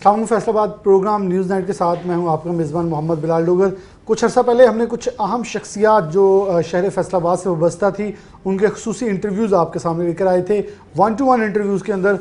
अस्सलाम Faisalabad programme news night के साथ मैं हूं आपका मेज़बान मोहम्मद बिलाल डोगर। कुछ अर्सा पहले हमने कुछ अहम शख्सियात जो शहर फैसलाबाद से वाबस्ता थी उनके खुसूसी इंटरव्यूज़ आपके सामने लेकर आए थे। 1-to-1 इंटरव्यूज़ के अंदर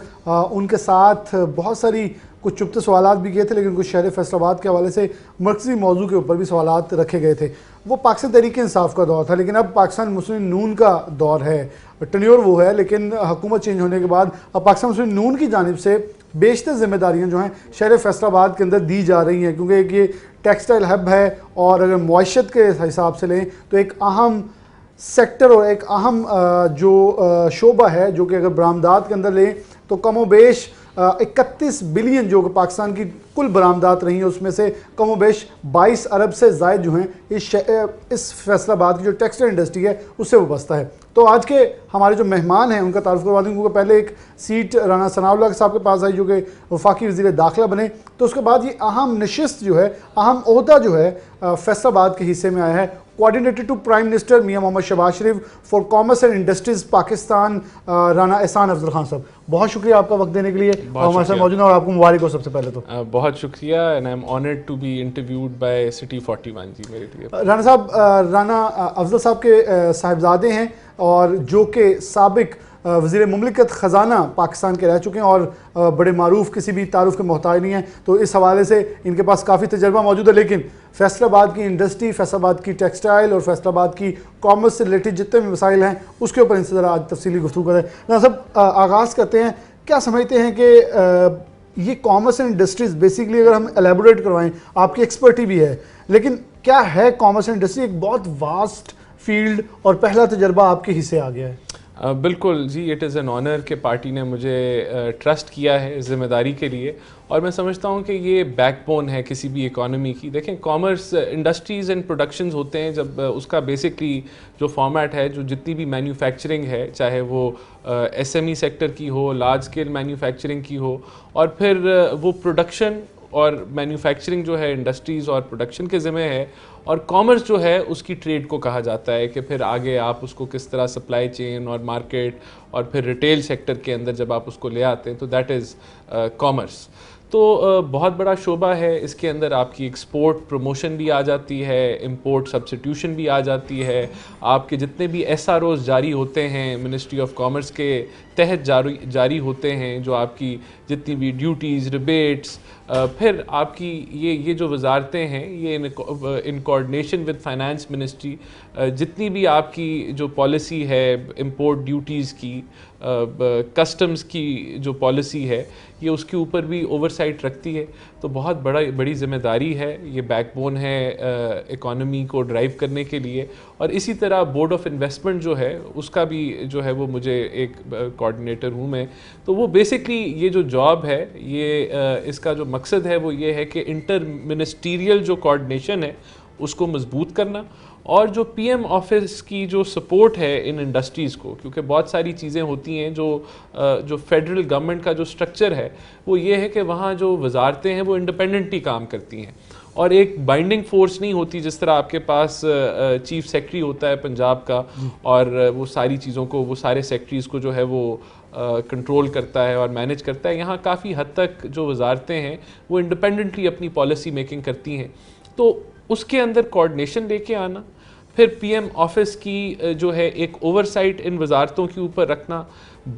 उनके साथ बहुत सारी कुछ चुप्त सवालात भी किए थे, लेकिन कुछ शहर फैसलाबाद के हवाले से मरकज़ी मौजू के ऊपर भी सवालात रखे गए थे। वो पाकिस्तान तहरीक इंसाफ का दौर था, लेकिन अब पाकिस्तान मुस्लिम नून का दौर है। टन्योर वो है, लेकिन हुकूमत चेंज होने के बाद अब पाकिस्तान मुस्लिम नून की जानिब से बेशतर जिम्मेदारियां जो हैं शहर फैसलाबाद के अंदर दी जा रही हैं, क्योंकि एक ये टेक्सटाइल हब है और अगर मुआशत के हिसाब से लें तो एक अहम सेक्टर और एक अहम जो शोबा है, जो कि अगर बरामदात के अंदर लें तो कमोबेश 31 बिलियन जो कि पाकिस्तान की कुल बरामदात रही हैं, उसमें से कमोबेश 22 अरब से ज़ायद जो हैं इस फैसलाबाद की जो टेक्सटाइल इंडस्ट्री है उससे वाबस्ता है। तो आज के हमारे जो मेहमान हैं उनका तारुफ करवा दूँ, क्योंकि पहले एक सीट राना सनाउल्लाह साहब के पास आई जो कि वफाकी वज़ीर दाखिला बने, तो उसके बाद ये अहम नशिस्त जो है, अहम ओहदा जो है फैसलाबाद के हिस्से में आया है। Coordinator to prime minister Mian Mohammad Shahbaz Sharif for commerce and industries Pakistan Rana Ehsan Afzal Khan साहब, बहुत शुक्रिया आपका वक्त देने के लिए हमारे साथ मौजूद है, और आपको मुबारक हो सबसे पहले तो। बहुत शुक्रिया and I am honoured to be interviewed by City 41 जी मेरे लिए। राना साहब, राना अफजल साहब के साहिबजादे हैं और जो कि साबिक वज़ीर मुमलिकत ख़जाना पाकिस्तान के रह चुके हैं और बड़े मारूफ किसी भी तारुफ के मोहताज नहीं हैं, तो इस हवाले से इनके पास काफ़ी तजर्बा मौजूद है। लेकिन फैसलाबाद की इंडस्ट्री, फैसलाबाद की टेक्सटाइल और फैसलाबाद की कॉमर्स से रिलेटेड जितने भी मसाइल हैं उसके ऊपर इनसे ज़रा आज तफसीली गुफ्तगू करें। राना साहब, आगाज़ करते हैं, क्या समझते हैं कि ये कॉमर्स एंड इंडस्ट्रीज़ बेसिकली अगर हम एलेबोरेट करवाएं, आपकी एक्सपर्टी भी है, लेकिन क्या है कॉमर्स एंड इंडस्ट्री? एक बहुत वास्ट फील्ड और पहला तजर्बा आपके हिस्से आ गया है। बिल्कुल जी, इट इज़ एन ऑनर कि पार्टी ने मुझे ट्रस्ट किया है ज़िम्मेदारी के लिए, और मैं समझता हूँ कि ये बैकबोन है किसी भी इकॉनमी की। देखें, कॉमर्स इंडस्ट्रीज़ एंड प्रोडक्शंस होते हैं जब उसका बेसिकली जो फॉर्मेट है, जो जितनी भी मैन्युफैक्चरिंग है, चाहे वो एसएमई सेक्टर की हो, लार्ज स्केल मैन्युफैक्चरिंग की हो, और फिर वो प्रोडक्शन और मैन्युफैक्चरिंग जो है इंडस्ट्रीज़ और प्रोडक्शन के ज़िम्मे है, और कॉमर्स जो है उसकी ट्रेड को कहा जाता है कि फिर आगे आप उसको किस तरह सप्लाई चेन और मार्केट और फिर रिटेल सेक्टर के अंदर जब आप उसको ले आते हैं, तो दैट इज़ कॉमर्स। तो बहुत बड़ा शोबा है, इसके अंदर आपकी एक्सपोर्ट प्रमोशन भी आ जाती है, इंपोर्ट सब्स्टिट्यूशन भी आ जाती है, आपके जितने भी एसआरओज़ जारी होते हैं मिनिस्ट्री ऑफ कॉमर्स के तहत जारी होते हैं, जो आपकी जितनी भी ड्यूटीज़, रिबेट्स, फिर आपकी ये जो वजारतें हैं, ये in coordination with finance ministry जितनी भी आपकी जो पॉलिसी है इंपोर्ट ड्यूटीज़ की, कस्टम्स की जो पॉलिसी है, ये उसके ऊपर भी ओवरसाइट रखती है। तो बहुत बड़ी ज़िम्मेदारी है, ये बैकबोन है इकॉनमी को ड्राइव करने के लिए। और इसी तरह बोर्ड ऑफ इन्वेस्टमेंट जो है उसका भी जो है वो मुझे एक कोऑर्डिनेटर हूँ मैं। तो वो बेसिकली ये जो जॉब है, ये इसका जो मकसद है वो ये है कि इंटर मिनिस्टीरियल जो कोऑर्डिनेशन है उसको मजबूत करना, और जो पीएम ऑफिस की जो सपोर्ट है इन इंडस्ट्रीज़ को, क्योंकि बहुत सारी चीज़ें होती हैं जो फेडरल गवर्नमेंट का जो स्ट्रक्चर है वो ये है कि वहाँ जो वजारतें हैं वो इंडिपेंडेंटली काम करती हैं और एक बाइंडिंग फोर्स नहीं होती, जिस तरह आपके पास चीफ सेक्रेटरी होता है पंजाब का, और वो सारी चीज़ों को, वो सारे सेक्रेटरीज़ को जो है वो कंट्रोल करता है और मैनेज करता है। यहाँ काफ़ी हद तक जो वजारतें हैं वो इंडिपेंडेंटली अपनी पॉलिसी मेकिंग करती हैं। तो उसके अंदर कोऑर्डिनेशन लेके आना, फिर पीएम ऑफिस की जो है एक ओवरसाइट इन वजारतों के ऊपर रखना,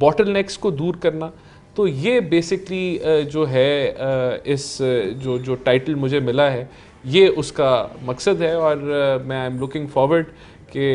बॉटलनेक्स को दूर करना, तो ये बेसिकली जो है इस जो टाइटल मुझे मिला है ये उसका मकसद है। और मैं आई एम लुकिंग फॉरवर्ड कि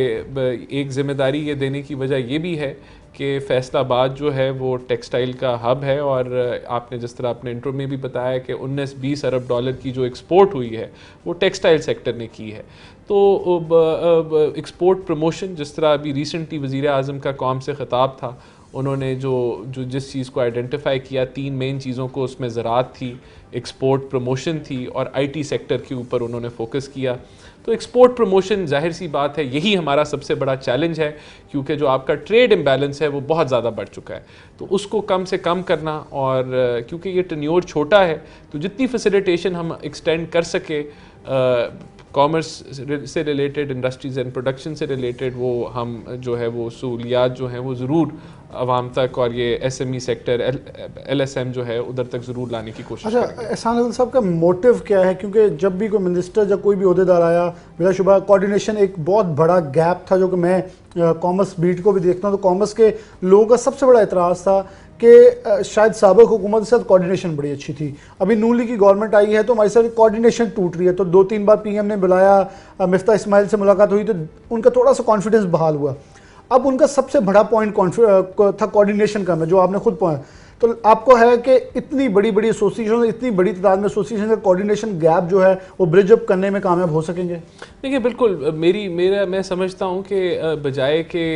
एक ज़िम्मेदारी ये देने की वजह ये भी है कि फैसलाबाद जो है वो टेक्सटाइल का हब है, और आपने जिस तरह अपने इंट्रो में भी बताया कि 19-20 अरब डॉलर की जो एक्सपोर्ट हुई है वो टेक्सटाइल सेक्टर ने की है। तो एक्सपोर्ट प्रमोशन, जिस तरह अभी रिसेंटली वज़ीर आज़म का कौम से ख़िताब था, उन्होंने जो जिस चीज़ को आइडेंटिफाई किया, 3 मेन चीज़ों को, उसमें ज़राअत थी, एक्सपोर्ट प्रमोशन थी और आईटी सेक्टर के ऊपर उन्होंने फोकस किया। तो एक्सपोर्ट प्रमोशन, जाहिर सी बात है, यही हमारा सबसे बड़ा चैलेंज है, क्योंकि जो आपका ट्रेड इम्बैलेंस है वो बहुत ज़्यादा बढ़ चुका है। तो उसको कम से कम करना, और क्योंकि ये टन्योर छोटा है तो जितनी फैसिलिटेशन हम एक्सटेंड कर सके कॉमर्स से रिलेटेड, इंडस्ट्रीज़ एंड प्रोडक्शन से रिलेटेड, वो हम जो है वो सहूलियात जो हैं वो ज़रूर आवाम तक और ये एसएमई सेक्टर एलएसएम जो है उधर तक ज़रूर लाने की कोशिश अच्छा, करेंगे। एहसान अदल साहब का मोटिव क्या है? क्योंकि जब भी कोई मिनिस्टर या कोई भी अहदेदार आया, बिलाशुबा कोऑर्डिनेशन एक बहुत बड़ा गैप था, जो कि मैं कॉमर्स बीट को भी देखता हूँ, तो कॉमर्स के लोगों का सबसे बड़ा एतराज़ था कि शायद साबिक हुकूमत के साथ कोऑर्डिनेशन बड़ी अच्छी थी। अभी नून लीग की गवर्नमेंट आई है तो हमारे साथ कोऑर्डिनेशन टूट रही है। तो 2-3 बार पीएम ने बुलाया, मिफ्ता इस्माइल से मुलाकात हुई तो उनका थोड़ा सा कॉन्फिडेंस बहाल हुआ। अब उनका सबसे बड़ा पॉइंट था कोऑर्डिनेशन का, जो आपने खुद पॉइंट, तो आपको है कि इतनी बड़ी बड़ी एसोसिएशन, इतनी बड़ी तादाद में एसोसिएशन का कोऑर्डिनेशन गैप जो है वो ब्रिज अप करने में कामयाब हो सकेंगे? देखिए बिल्कुल, मैं समझता हूँ कि बजाय के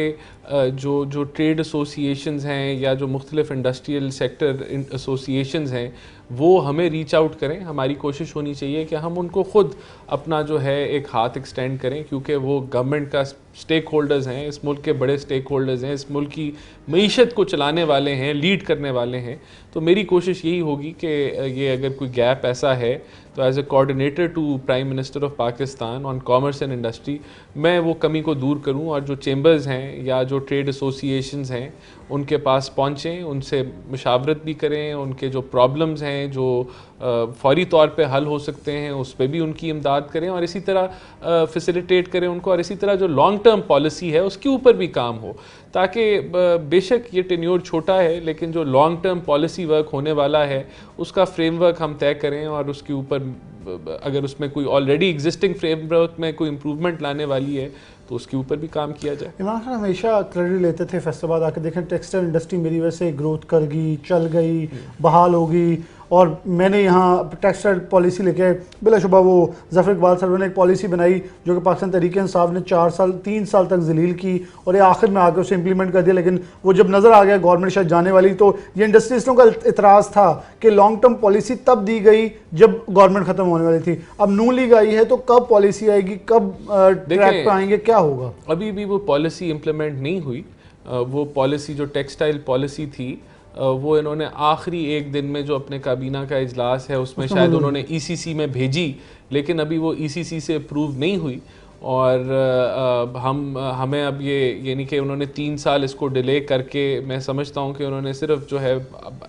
जो ट्रेड एसोसिएशंस हैं या जो मुख्तलिफ इंडस्ट्रियल सेक्टर एसोसिएशंस हैं वो हमें रीच आउट करें। हमारी कोशिश होनी चाहिए कि हम उनको ख़ुद अपना जो है एक हाथ एक्सटेंड करें, क्योंकि वो गवर्नमेंट का स्टेक होल्डर्स हैं, इस मुल्क के बड़े स्टेक होल्डर्स हैं, इस मुल्क की मईशत को चलाने वाले हैं, लीड करने वाले हैं। तो मेरी कोशिश यही होगी कि ये अगर कोई गैप ऐसा है तो as a coordinator to prime minister of Pakistan on commerce and industry मैं वो कमी को दूर करूं और जो चेंबर्स हैं या जो ट्रेड एसोसिएशंस हैं उनके पास पहुंचें, उनसे मशावरत भी करें, उनके जो प्रॉब्लम्स हैं जो फौरी तौर पे हल हो सकते हैं उस पर भी उनकी इमदाद करें और इसी तरह फैसिलिटेट करें उनको, और इसी तरह जो लॉन्ग टर्म पॉलिसी है उसके ऊपर भी काम हो, ताकि बेशक ये टेन्योर छोटा है लेकिन जो लॉन्ग टर्म पॉलिसी वर्क होने वाला है उसका फ्रेमवर्क हम तय करें और उसके ऊपर अगर उसमें कोई ऑलरेडी एग्जिस्टिंग फ्रेमवर्क में कोई इम्प्रूवमेंट लाने वाली है तो उसके ऊपर भी काम किया जाए। इमरान खान हमेशा क्रेडिट लेते थे फैसलाबाद आके, देखें टेक्सटाइल इंडस्ट्री मेरी वजह से ग्रोथ कर गई, चल गई, बहाल हो गई, और मैंने यहाँ टेक्सटाइल पॉलिसी लेके बिलाशुबा वो ज़फ़र इकबाल साहब ने एक पॉलिसी बनाई जो कि पाकिस्तान तहरीक इंसाफ ने 3 साल तक जलील की और ये आखिर में आकर उसे इम्प्लीमेंट कर दिया। लेकिन वो जब नज़र आ गया गवर्नमेंट शायद जाने वाली, तो ये इंडस्ट्रियलिस्टों का इतराज़ था कि लॉन्ग टर्म पॉलिसी तब दी गई जब गवर्नमेंट ख़त्म होने वाली थी। अब नून लीग आई है तो कब पॉलिसी आएगी, कब ट्रैक पर आएंगे, क्या होगा? अभी भी वो पॉलिसी इम्प्लीमेंट नहीं हुई। वो पॉलिसी जो टेक्सटाइल पॉलिसी थी वो इन्होंने आखिरी एक दिन में जो अपने काबीना का इजलास है उसमें शायद उन्होंने ईसीसी में भेजी, लेकिन अभी वो ईसीसी से अप्रूव नहीं हुई और हमें अब ये यानी कि उन्होंने 3 साल इसको डिले करके, मैं समझता हूँ कि उन्होंने सिर्फ जो है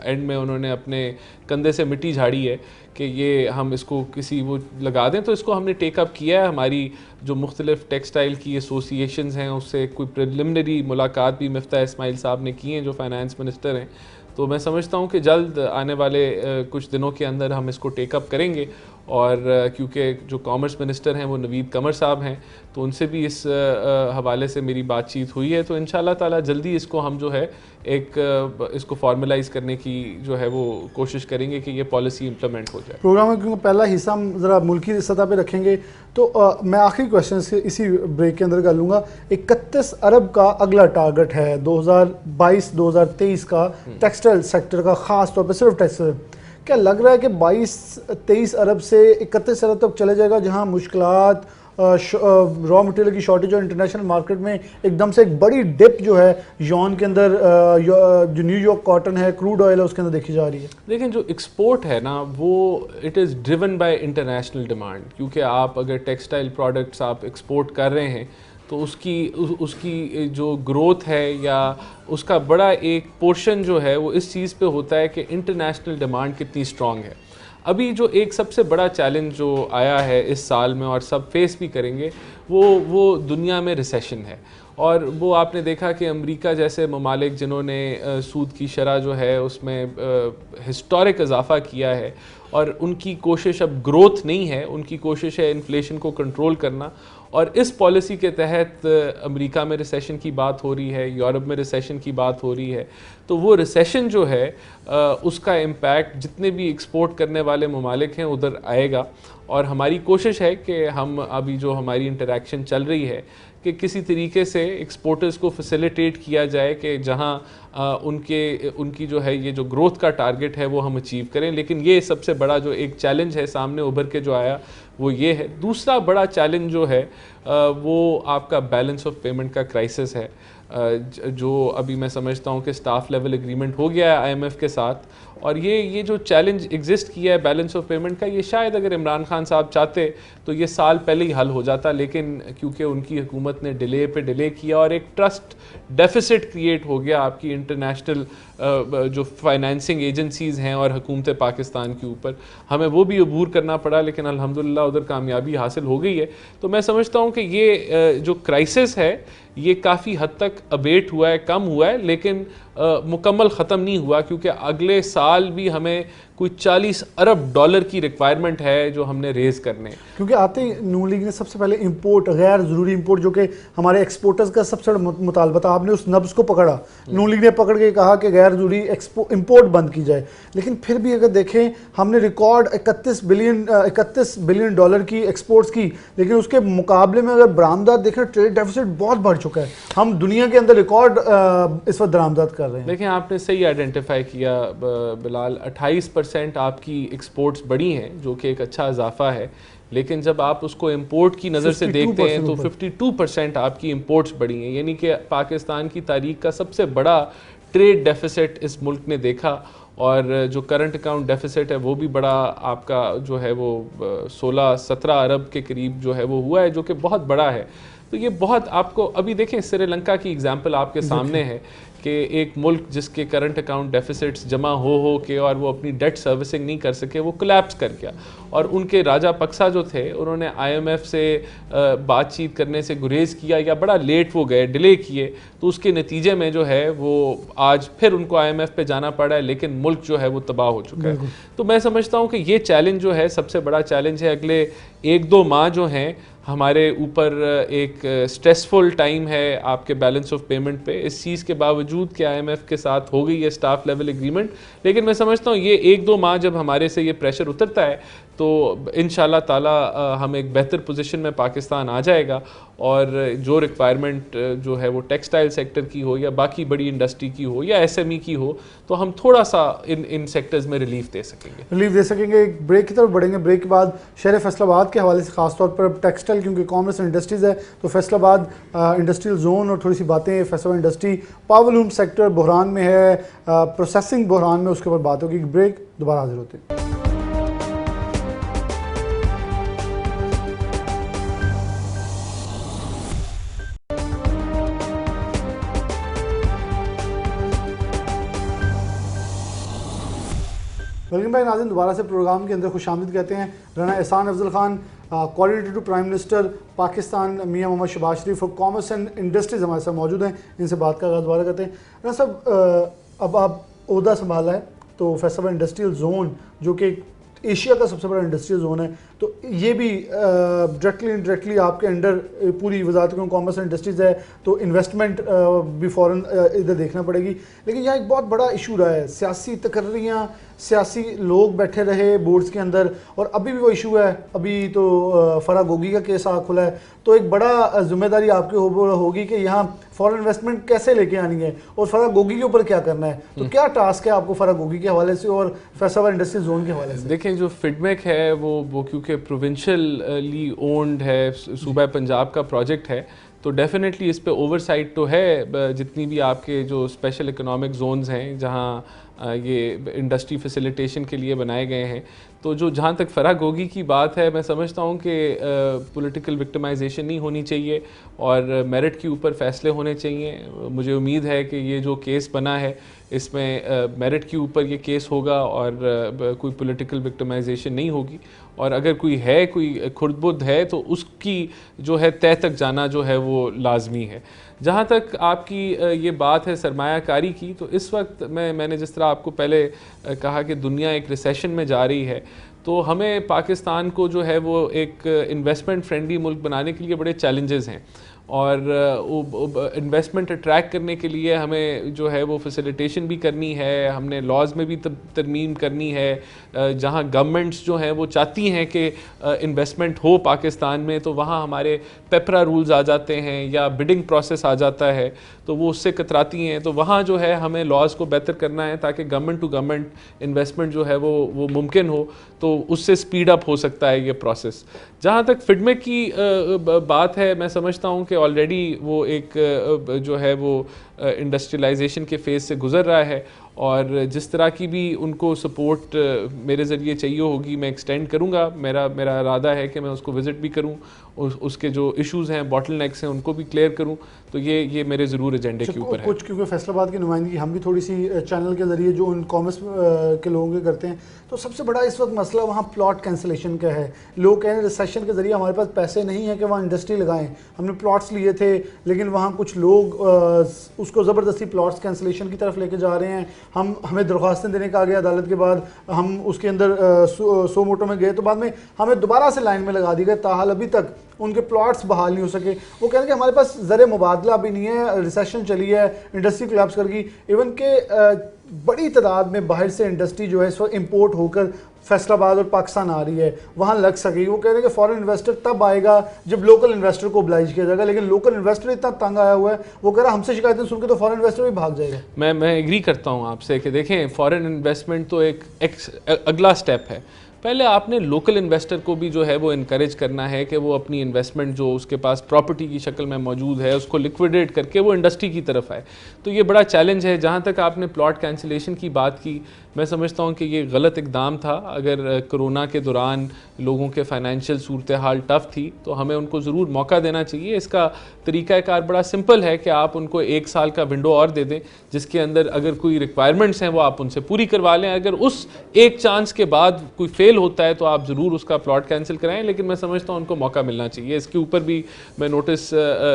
एंड में उन्होंने अपने कंधे से मिट्टी झाड़ी है कि ये हम इसको किसी वो लगा दें। तो इसको हमने टेकअप किया है, हमारी जो मुख्तलिफ टेक्सटाइल की एसोसिएशंस हैं उससे कोई प्रिलिमिनरी मुलाकात भी मिफ्ता इस्माइल साहब ने की हैं जो फाइनेंस मिनिस्टर हैं। तो मैं समझता हूँ कि जल्द आने वाले कुछ दिनों के अंदर हम इसको टेकअप करेंगे और क्योंकि जो कॉमर्स मिनिस्टर हैं वो नवीद कमर साहब हैं तो उनसे भी इस हवाले से मेरी बातचीत हुई है। तो इंशाल्लाह ताला जल्दी इसको हम जो है इसको फॉर्मलाइज़ करने की जो है वो कोशिश करेंगे कि ये पॉलिसी इम्प्लीमेंट हो जाए। प्रोग्राम में क्योंकि पहला हिस्सा हम ज़रा मुल्की सतह पे रखेंगे तो मैं आखिरी क्वेश्चन इसी ब्रेक के अंदर कर लूँगा। 31 अरब का अगला टारगेट है 2022-2023 का टेक्सटाइल सेक्टर का, ख़ास तौर पर सिर्फ टेक्सटाइल। क्या लग रहा है कि 22-23 अरब से 31 अरब तक चले जाएगा, जहां मुश्किलात, रॉ मटेरियल की शॉर्टेज और इंटरनेशनल मार्केट में एकदम से एक बड़ी डिप जो है यॉन के अंदर, जो न्यूयॉर्क कॉटन है, क्रूड ऑयल है, उसके अंदर देखी जा रही है? लेकिन जो एक्सपोर्ट है ना वो it is driven by international demand, क्योंकि आप अगर टेक्सटाइल प्रोडक्ट्स आप एक्सपोर्ट कर रहे हैं तो उसकी जो ग्रोथ है या उसका बड़ा एक पोर्शन जो है वो इस चीज़ पे होता है कि इंटरनेशनल डिमांड कितनी स्ट्रॉन्ग है। अभी जो एक सबसे बड़ा चैलेंज जो आया है इस साल में और सब फेस भी करेंगे वो दुनिया में रिसेशन है। और वो आपने देखा कि अमेरिका जैसे ममालिक जिन्होंने सूद की शरह जो है उसमें हिस्टोरिक इजाफा किया है और उनकी कोशिश अब ग्रोथ नहीं है, उनकी कोशिश है इन्फ्लेशन को कंट्रोल करना। और इस पॉलिसी के तहत अमेरिका में रिसेशन की बात हो रही है, यूरोप में रिसेशन की बात हो रही है। तो वो रिसेशन जो है उसका इम्पैक्ट जितने भी एक्सपोर्ट करने वाले ममालिक हैं उधर आएगा। और हमारी कोशिश है कि हम अभी जो हमारी इंटरेक्शन चल रही है कि किसी तरीके से एक्सपोर्टर्स को फैसिलिटेट किया जाए कि जहां उनकी जो है ये जो ग्रोथ का टारगेट है वो हम अचीव करें। लेकिन ये सबसे बड़ा जो एक चैलेंज है सामने उभर के जो आया वो ये है। दूसरा बड़ा चैलेंज जो है वो आपका बैलेंस ऑफ पेमेंट का क्राइसिस है, जो अभी मैं समझता हूँ कि स्टाफ लेवल एग्रीमेंट हो गया है IMF के साथ और ये जो चैलेंज एग्जिस्ट किया है बैलेंस ऑफ पेमेंट का, ये शायद अगर इमरान खान साहब चाहते तो ये साल पहले ही हल हो जाता, लेकिन क्योंकि उनकी हुकूमत ने डिले पे डिले किया और एक ट्रस्ट डेफिसिट क्रिएट हो गया आपकी इंटरनेशनल जो फाइनेंसिंग एजेंसीज़ हैं और हुकूमत पाकिस्तान के ऊपर, हमें वो भी अबूर करना पड़ा, लेकिन अल्हम्दुलिल्लाह उधर कामयाबी हासिल हो गई है। तो मैं समझता हूँ कि ये जो क्राइसिस है ये काफ़ी हद तक अबेट हुआ है, कम हुआ है, लेकिन मुकम्मल ख़त्म नहीं हुआ, क्योंकि अगले साल भी हमें कोई 40 अरब डॉलर की रिक्वायरमेंट है जो हमने रेज़ करने। क्योंकि आते ही नून लीग ने सबसे पहले इंपोर्ट, गैर ज़रूरी इंपोर्ट, जो कि हमारे एक्सपोर्टर्स का सबसे बड़ा मुतालबा था, आपने उस नब्ज़ को पकड़ा। नून लीग ने पकड़ के कहा कि गैर ज़रूरी इंपोर्ट बंद की जाए, लेकिन फिर भी अगर देखें हमने रिकॉर्ड 31 बिलियन डॉलर की एक्सपोर्ट्स की, लेकिन उसके मुकाबले में अगर बरामदात देखें ट्रेड डेफिसिट बहुत बढ़ चुका है। हम दुनिया के अंदर रिकॉर्ड इस वक्त बरामदात कर रहे हैं। देखिए आपने सही आइडेंटिफाई किया बिलाल, 28% आपकी एक्सपोर्ट्स बढ़ी हैं, जो कि एक अच्छा इजाफा है, लेकिन जब आप उसको इंपोर्ट की नज़र से देखते हैं तो 52% आपकी इंपोर्ट्स बढ़ी हैं, यानी कि पाकिस्तान की तारीख का सबसे बड़ा ट्रेड डेफिसिट इस मुल्क ने देखा। और जो करंट अकाउंट डेफिसिट है वो भी बड़ा आपका जो है वो 16-17 अरब के करीब जो है वो हुआ है, जो कि बहुत बड़ा है। तो ये बहुत आपको अभी देखें श्रीलंका की एग्जांपल आपके सामने है कि एक मुल्क जिसके करंट अकाउंट डेफिसिट्स जमा हो के और वो अपनी डेट सर्विसिंग नहीं कर सके, वो कोलैप्स कर गया। और उनके राजा पक्सा जो थे उन्होंने IMF से बातचीत करने से गुरेज किया, या बड़ा लेट वो गए, डिले किए, तो उसके नतीजे में जो है वो आज फिर उनको IMF पे जाना पड़ा है, लेकिन मुल्क जो है वो तबाह हो चुका है। तो मैं समझता हूँ कि ये चैलेंज जो है सबसे बड़ा चैलेंज है। अगले 1-2 माह जो हैं हमारे ऊपर एक स्ट्रेसफुल टाइम है आपके बैलेंस ऑफ पेमेंट पे, इस चीज़ के बावजूद कि IMF के साथ हो गई है स्टाफ लेवल एग्रीमेंट, लेकिन मैं समझता हूँ ये 1-2 माह जब हमारे से ये प्रेशर उतरता है तो इंशाल्लाह ताला हम एक बेहतर पोजीशन में पाकिस्तान आ जाएगा, और जो रिक्वायरमेंट जो है वो टेक्सटाइल सेक्टर की हो या बाकी बड़ी इंडस्ट्री की हो या SME की हो, तो हम थोड़ा सा इन सेक्टर्स में रिलीफ दे सकेंगे। एक ब्रेक की तरफ बढ़ेंगे। ब्रेक के बाद शहर फैसलाबाद के हवाले से खासतौर पर टेक्सटाइल, क्योंकि कॉमर्स इंडस्ट्रीज़ है, तो फैसलाबाद इंडस्ट्रियल जोन और थोड़ी सी बातें, फैसलाबाद इंडस्ट्री पावरलूम सेक्टर बहरान में है, प्रोसेसिंग बहरान में, उसके ऊपर बात होगी। ब्रेक, दोबारा हाजिर होते हैं। वेलकम भाई नाज़रीन, दोबारा से प्रोग्राम के अंदर खुशामदीद कहते हैं। Rana Ehsan Afzal Khan, coordinator to prime minister Pakistan, Mian Mohammad Shahbaz Sharif और कॉमर्स एंड इंडस्ट्रीज़ हमारे साथ मौजूद हैं। इनसे बात का आगाज़ दोबारा करते हैं। राना साहब, अब आप ओहदा संभाला है, तो फैसलाबाद इंडस्ट्रियल जोन जो कि एशिया का सबसे बड़ा इंडस्ट्रियल जोन है, तो ये भी डायरेक्टली इनडायरेक्टली आपके अंडर पूरी वजारत कॉमर्स एंड इंडस्ट्रीज़ है, तो इन्वेस्टमेंट भी फ़ौरन इधर देखना पड़ेगी। लेकिन यहाँ एक बहुत बड़ा इशू रहा है, सियासी तकर्रियाँ, सियासी लोग बैठे रहे बोर्ड्स के अंदर, और अभी भी वो इशू है। अभी तो फराह गोगी का केस आ खुला है, तो एक बड़ा जिम्मेदारी आपकी होगी कि यहाँ फॉरेन इन्वेस्टमेंट कैसे लेके आनी है और फराह गोगी के ऊपर क्या करना है। तो क्या टास्क है आपको फराह गोगी के हवाले से और फैसलाबाद इंडस्ट्रियल जोन के हवाले से? देखें, जो फिडमेक है वो क्योंकि प्रोविंशियली ओन्ड है, सूबा पंजाब का प्रोजेक्ट है, तो डेफिनेटली इस पे ओवरसाइट तो है। जितनी भी आपके जो स्पेशल इकोनॉमिक जोन्स हैं जहाँ ये इंडस्ट्री फैसिलिटेशन के लिए बनाए गए हैं, तो जो जहाँ तक फराह गोगी की बात है, मैं समझता हूँ कि पॉलिटिकल विक्टिमाइजेशन नहीं होनी चाहिए और मेरिट के ऊपर फैसले होने चाहिए। मुझे उम्मीद है कि ये जो केस बना है इसमें मेरिट के ऊपर ये केस होगा और कोई पॉलिटिकल विक्टिमाइजेशन नहीं होगी, और अगर कोई खुर्दबुर्द है तो उसकी जो है तय तक जाना जो है वो लाजमी है। जहाँ तक आपकी ये बात है सरमायाकारी की, तो इस वक्त मैंने जिस तरह आपको पहले कहा कि दुनिया एक रिसेशन में जा रही है, तो हमें पाकिस्तान को जो है वो एक इन्वेस्टमेंट फ्रेंडली मुल्क बनाने के लिए बड़े चैलेंजेस हैं, और इन्वेस्टमेंट अट्रैक्ट करने के लिए हमें जो है वो फैसिलिटेशन भी करनी है, हमने लॉज में भी तरमीम करनी है। जहाँ गवर्नमेंट्स जो हैं वो चाहती हैं कि इन्वेस्टमेंट हो पाकिस्तान में, तो वहाँ हमारे पेपरा रूल्स आ जाते हैं या बिडिंग प्रोसेस आ जाता है, तो वो उससे कतराती हैं। तो वहाँ जो है हमें लॉज को बेहतर करना है ताकि गवर्नमेंट टू गवर्नमेंट इन्वेस्टमेंट जो है वो मुमकिन हो, तो उससे स्पीड अप हो सकता है ये प्रोसेस। जहाँ तक फिडमेक की बात है, मैं समझता हूँ कि ऑलरेडी वो एक जो है वो इंडस्ट्रियलाइजेशन के फेज़ से गुज़र रहा है, और जिस तरह की भी उनको सपोर्ट मेरे ज़रिए चाहिए होगी मैं एक्सटेंड करूँगा। मेरा इरादा है कि मैं उसको विज़िट भी करूँ, उसके जो इश्यूज़ हैं, बॉटलनेक्स हैं, उनको भी क्लियर करूँ। तो ये मेरे ज़रूर एजेंडे के ऊपर है। कुछ क्योंकि फैसलाबाद की नुमाइंदगी हम भी थोड़ी सी चैनल के ज़रिए जो उन कॉमर्स के लोगों के करते हैं, तो सबसे बड़ा इस वक्त मसला वहाँ प्लॉट कैंसिलेशन का है। लोग कह रहे हैं रिसेशन के ज़रिए हमारे पास पैसे नहीं है कि वहाँ इंडस्ट्री लगाएं, हमने प्लॉट्स लिए थे लेकिन वहाँ कुछ लोग उसको ज़बरदस्ती प्लॉट्स कैंसिलेशन की तरफ लेके जा रहे हैं। हमें दरख्वास्तें देने का आ गया अदालत के बाद, हम उसके अंदर सो मोटो में गए तो बाद में हमें दोबारा से लाइन में लगा दी गई। ताहाल अभी तक उनके प्लॉट्स बहाल नहीं हो सके। वो कह रहे हैं कि हमारे पास ज़र मुबादला भी नहीं है, रिसेशन चली है, इंडस्ट्री कोलैप्स कर गई। इवन के बड़ी तादाद में बाहर से इंडस्ट्री जो है इस वक्त इम्पोर्ट होकर फैसलाबाद और पाकिस्तान आ रही है, वहाँ लग सकेगी। वो कह रहे हैं कि फॉरेन इन्वेस्टर तब आएगा जब लोकल इन्वेस्टर को oblige किया जाएगा, लेकिन लोकल इन्वेस्टर इतना तंग आया हुआ है, वो कह रहा है हमसे शिकायतें सुन के तो फॉरेन इन्वेस्टर भी भाग जाएगा। मैं एग्री करता हूँ आपसे कि देखें, फॉरेन इन्वेस्टमेंट तो एक अगला स्टेप है। पहले आपने लोकल इन्वेस्टर को भी जो है वो इनकरेज करना है कि वो अपनी इन्वेस्टमेंट जो उसके पास प्रॉपर्टी की शक्ल में मौजूद है उसको लिक्विडेट करके वो इंडस्ट्री की तरफ आए। तो ये बड़ा चैलेंज है। जहाँ तक आपने प्लॉट कैंसिलेशन की बात की, मैं समझता हूँ कि ये गलत इकदाम था। अगर कोरोना के दौरान लोगों के फाइनेंशियल सूरत हाल टफ थी तो हमें उनको ज़रूर मौका देना चाहिए। इसका तरीक़ाकार बड़ा सिंपल है कि आप उनको 1 साल का विंडो और दे दें, जिसके अंदर अगर कोई रिक्वायरमेंट्स हैं वो आप उनसे पूरी करवा लें। अगर उस एक चांस के बाद कोई फेल होता है तो आप ज़रूर उसका प्लॉट कैंसिल कराएं, लेकिन मैं समझता हूँ उनको मौका मिलना चाहिए। इसके ऊपर भी मैं नोटिस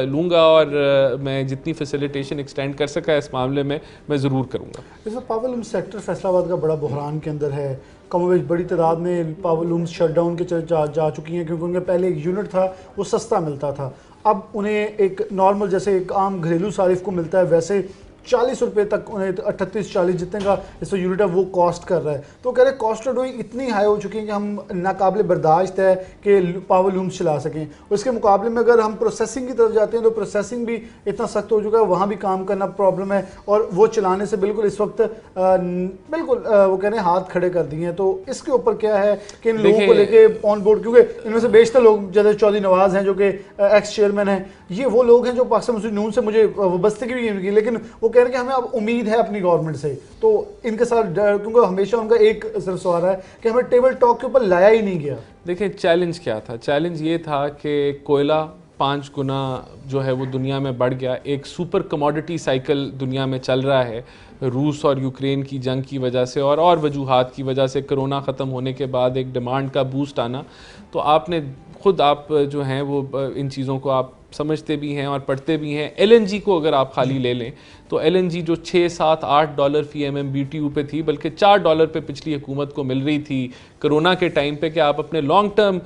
लूँगा और मैं जितनी फैसिलिटेशन एक्सटेंड कर सका इस मामले में मैं ज़रूर करूँगा। जैसे पावर लूम्स सेक्टर फैसलाबाद का बड़ा बहरान के अंदर है, कमोवेश बड़ी तादाद में पावर लूम्स शटडाउन के जा चुकी हैं क्योंकि उनके पहले एक यूनिट था वो सस्ता मिलता था। अब उन्हें एक नॉर्मल जैसे एक आम घरेलू सारिफ को मिलता है वैसे 40 रुपये तक उन्हें 38-40 जितने का इस यूनिट है वो कॉस्ट कर रहा है। तो कह रहे कॉस्ट ऑफ डूइंग इतनी हाई हो चुकी है कि हम नाकाबिल बर्दाश्त है कि पावर लूम्स चला सकें। उसके मुकाबले में अगर हम प्रोसेसिंग की तरफ जाते हैं तो प्रोसेसिंग भी इतना सख्त हो चुका है, वहाँ भी काम करना प्रॉब्लम है और वो चलाने से बिल्कुल इस वक्त बिल्कुल वो कह रहे हैं हाथ खड़े कर दिए हैं। तो इसके ऊपर क्या है कि इन लोगों को लेके ऑन बोर्ड, क्योंकि इनमें से बेशतर लोग जैसे चौधरी नवाज हैं जो कि एक्स चेयरमैन हैं, ये वो लोग हैं जो पाकिस्तान मुस्लिम नून से मुझे वाबस्तगी भी इनकी, लेकिन वो कह रहे हैं कि हमें अब उम्मीद है अपनी गवर्नमेंट से। तो इनके साथ क्योंकि हमेशा उनका एक सिर्फ सवाल है कि हमें टेबल टॉक के ऊपर लाया ही नहीं गया। देखिए चैलेंज क्या था? चैलेंज ये था कि कोयला 5 गुना जो है वो दुनिया में बढ़ गया। एक सुपर कमोडिटी साइकिल दुनिया में चल रहा है रूस और यूक्रेन की जंग की वजह से और वजूहात की वजह से। कोरोना ख़त्म होने के बाद एक डिमांड का बूस्ट आना, तो आपने खुद आप जो हैं वो इन चीज़ों को आप समझते भी हैं और पढ़ते भी हैं। LNG को अगर आप खाली ले लें तो LNG जो 6, 7, 8 डॉलर फी MMBTU पे थी, बल्कि 4 डॉलर पे पिछली हुकूमत को मिल रही थी कोरोना के टाइम पे कि आप अपने लॉन्ग टर्म